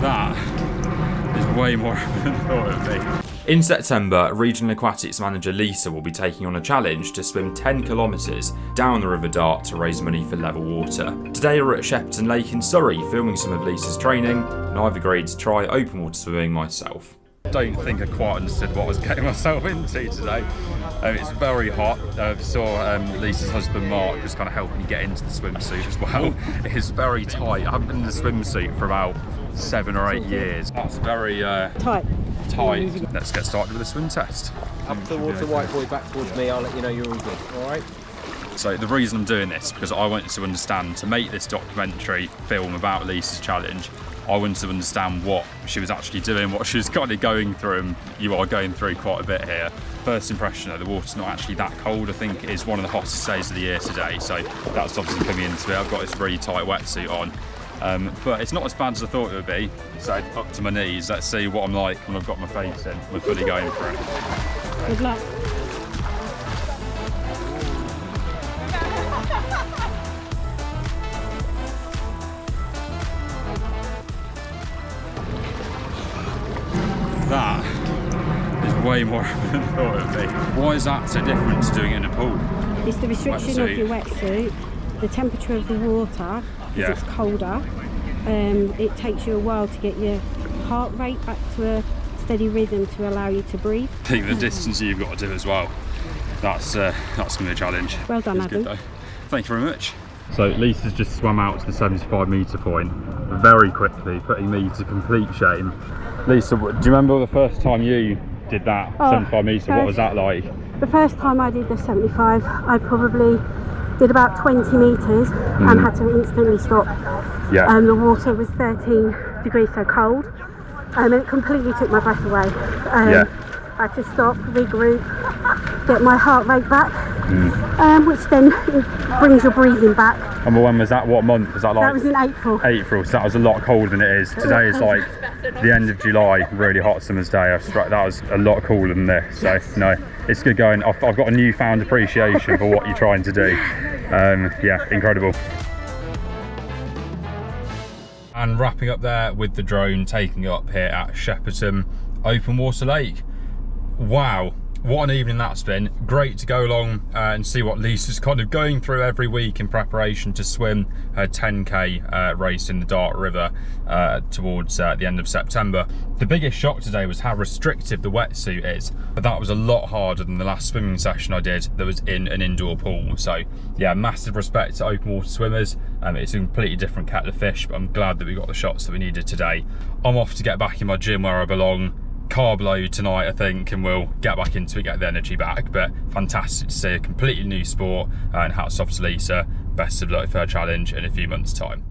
That is way more than I thought it would be. In September, Regional Aquatics manager Lisa will be taking on a challenge to swim 10 kilometres down the River Dart to raise money for Level Water. Today we're at Shepperton Lake in Surrey filming some of Lisa's training, and I've agreed to try open water swimming myself. I don't think I quite understood what I was getting myself into today. It's very hot. I saw Lisa's husband Mark was kind of helping me get into the swimsuit as well. It is very tight. I haven't been in the swimsuit for about 7 or 8 years. That's very tight. Let's get started with the swim test. Up to the water, white boy, back towards me. I'll let you know you're all good. All right. So the reason I'm doing this, because I wanted to understand, to make this documentary film about Lisa's challenge, I wanted to understand what she was actually doing, what she was kind of going through, and you are going through quite a bit here. First impression though, the water's not actually that cold. I think it is one of the hottest days of the year today, so that's obviously coming into it. I've got this really tight wetsuit on, but it's not as bad as I thought it would be. So up to my knees, let's see what I'm like when I've got my face in. We're fully going for it. Good luck. That is way more than I thought it would be. Why is that so different to doing it in a pool? It's the restriction of your wetsuit, the temperature of the water, because it's colder. It takes you a while to get your heart rate back to a steady rhythm to allow you to breathe. I think the distance you've got to do as well, that's going to be a challenge. Well done, Adam. Thank you very much. So Lisa's just swam out to the 75 metre point very quickly, putting me to complete shame. Lisa, do you remember the first time you did that 75 metre? What was that like? The first time I did the 75, I probably did about 20 metres and had to instantly stop. Yeah. The water was 13 degrees so cold, and it completely took my breath away. I had to stop, regroup, get my heart rate back, which then brings your breathing back. And when was that? What month was that like? That was in April. April, so that was a lot colder than it is. Today is like the end of July, really hot summer's day. That was a lot cooler than this. So no, it's good going. I've got a newfound appreciation for what you're trying to do. Yeah, incredible. And wrapping up there with the drone, taking up here at Shepperton Open Water Lake. Wow, what an evening that's been. Great to go along and see what Lisa's kind of going through every week in preparation to swim her 10k race in the Dart River towards the end of September. The biggest shock today was how restrictive the wetsuit is, but that was a lot harder than the last swimming session I did that was in an indoor pool. So yeah, massive respect to open water swimmers. It's a completely different kettle of fish, but I'm glad that we got the shots that we needed today. I'm off to get back in my gym where I belong. Carb load tonight, I think, and we'll get back into it, get the energy back. But fantastic to see a completely new sport, and hats off to Lisa. Best of luck for her challenge in a few months' time.